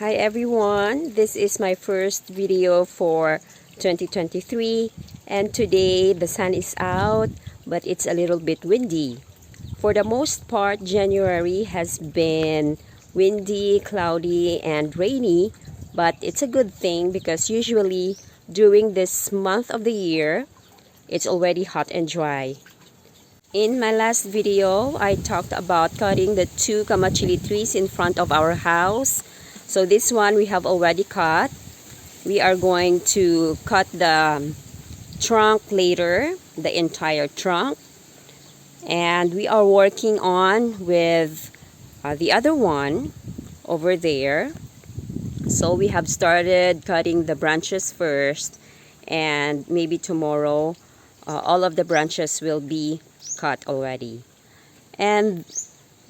Hi everyone, this is my first video for 2023 and today the sun is out but it's a little bit windy. For the most part, January has been windy, cloudy and rainy, but it's a good thing because usually during this month of the year it's already hot and dry. In my last video, I talked about cutting the 2 Kamachile trees in front of our house. So this one we have already cut. We are going to cut the trunk later, the entire trunk. And we are working on with the other one over there. So we have started cutting the branches first, and maybe tomorrow all of the branches will be cut already. And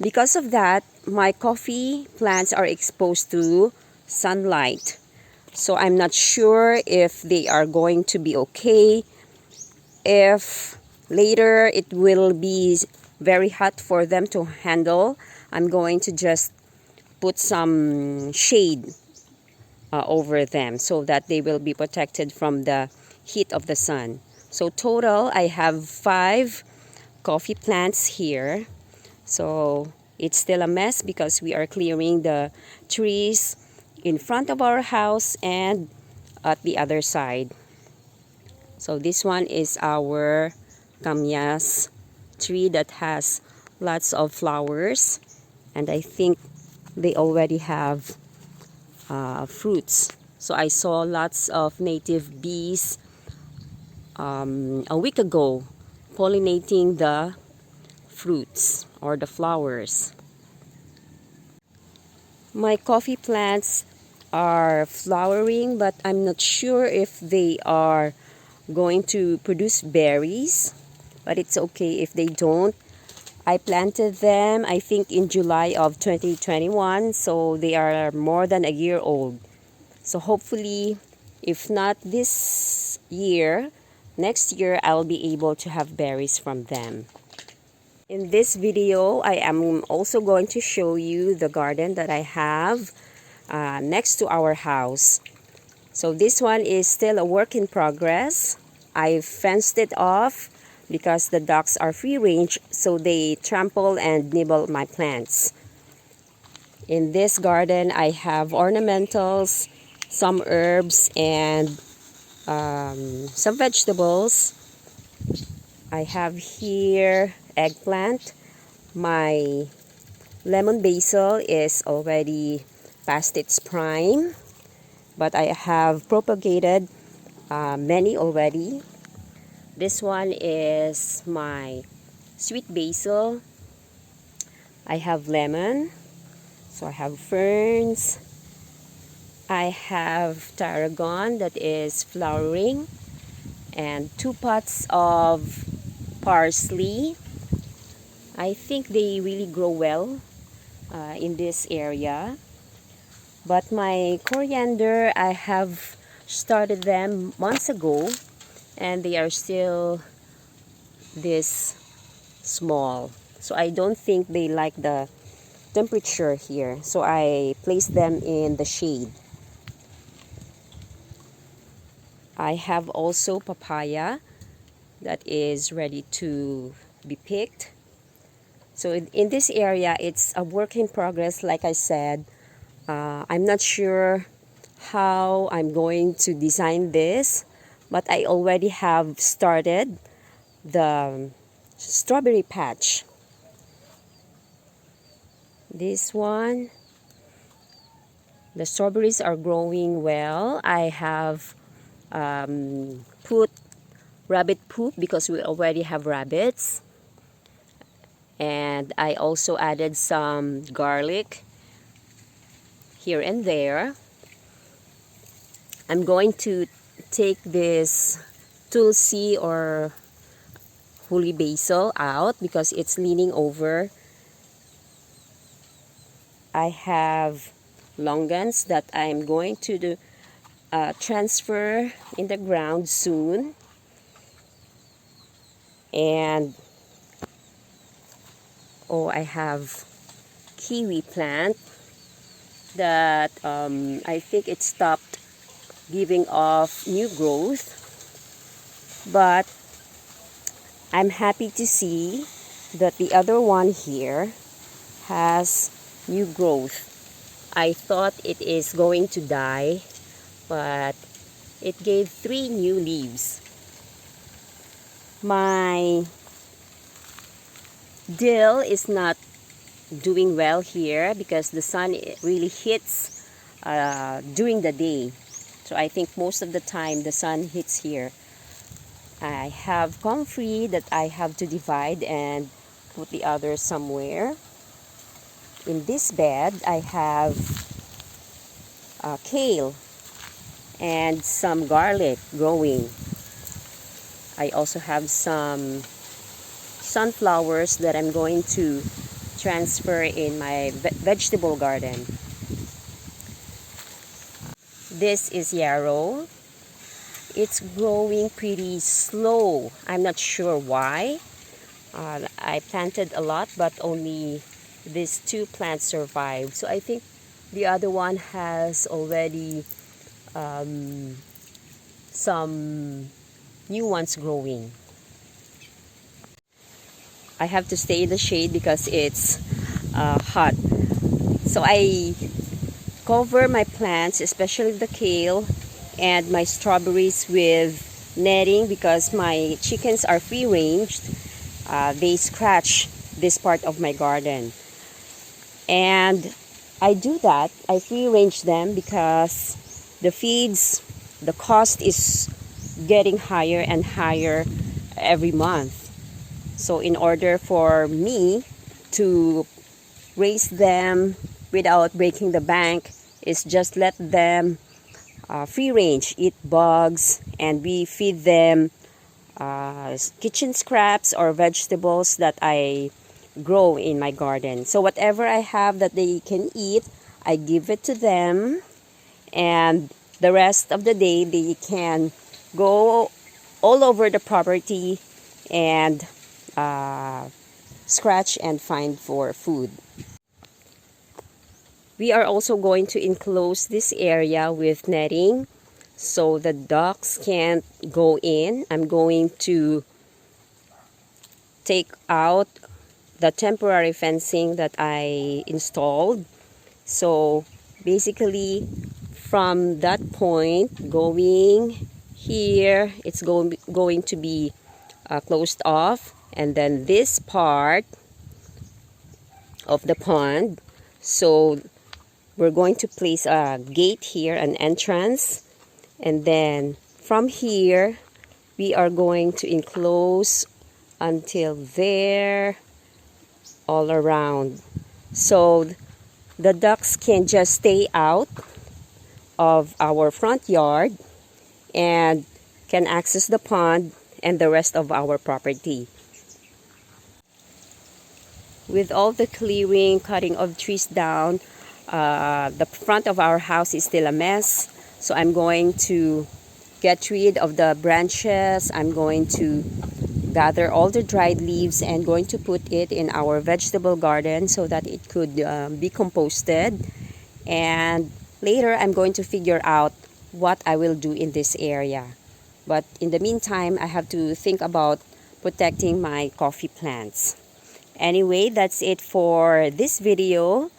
because of that, my coffee plants are exposed to sunlight. So I'm not sure if they are going to be okay. If later it will be very hot for them to handle, I'm going to just put some shade over them so that they will be protected from the heat of the sun. So total, I have 5 coffee plants here. So it's still a mess because we are clearing the trees in front of our house and at the other side. So this one is our Kamyas tree that has lots of flowers, and I think they already have fruits. So I saw lots of native bees a week ago pollinating the fruits or the flowers. My coffee plants are flowering, but I'm not sure if they are going to produce berries, but it's okay if they don't. I planted them I think in July of 2021, so they are more than a year old. So hopefully, if not this year, next year I'll be able to have berries from them. In this video, I am also going to show you the garden that I have next to our house. So this one is still a work in progress. I fenced it off because the ducks are free range, so they trample and nibble my plants. In this garden, I have ornamentals, some herbs, and some vegetables. I have here eggplant. My lemon basil is already past its prime, but I have propagated many already. This one is my sweet basil. I have lemon, so I have ferns. I have tarragon that is flowering, and 2 pots of parsley. I think they really grow well in this area. But my coriander, I have started them months ago and they are still this small. So I don't think they like the temperature here. So I placed them in the shade. I have also papaya that is ready to be picked. So in this area, it's a work in progress, like I said. I'm not sure how I'm going to design this, but I already have started the strawberry patch. This one, the strawberries are growing well. I have put rabbit poop because we already have rabbits. And I also added some garlic here and there. I'm going to take this tulsi or holy basil out because it's leaning over. I have longans that I'm going to transfer in the ground soon. And I have kiwi plant. that I think it stopped giving off new growth, but I'm happy to see that the other one here has new growth. I thought it is going to die, but it gave 3 new leaves. My dill is not doing well here because the sun really hits during the day. So I think most of the time the sun hits here. I have comfrey that I have to divide and put the others somewhere. In this bed I have kale and some garlic growing. I also have some sunflowers that I'm going to transfer in my vegetable garden. This is yarrow. It's growing pretty slow. I'm not sure why. I planted a lot, but only these 2 plants survived. So I think the other one has already some new ones growing. I have to stay in the shade because it's hot. So I cover my plants, especially the kale and my strawberries, with netting because my chickens are free-ranged. They scratch this part of my garden. And I do that. I free-range them because the feeds, the cost is getting higher and higher every month. So in order for me to raise them without breaking the bank, is just let them free range, eat bugs, and we feed them kitchen scraps or vegetables that I grow in my garden. So whatever I have that they can eat, I give it to them, and the rest of the day they can go all over the property and scratch and find for food. We are also going to enclose this area with netting so the ducks can't go in. I'm going to take out the temporary fencing that I installed. So basically from that point going here, it's going to be closed off, and then this part of the pond. So we're going to place a gate here, an entrance, and then from here we are going to enclose until there, all around, so the ducks can just stay out of our front yard and can access the pond and the rest of our property. With all the clearing, cutting of trees down, the front of our house is still a mess. So I'm going to get rid of the branches. I'm going to gather all the dried leaves and going to put it in our vegetable garden so that it could be composted. And later I'm going to figure out what I will do in this area. But in the meantime, I have to think about protecting my coffee plants. Anyway, that's it for this video.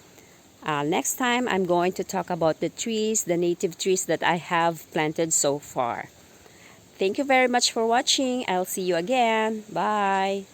Next time, I'm going to talk about the trees, the native trees that I have planted so far. Thank you very much for watching. I'll see you again. Bye.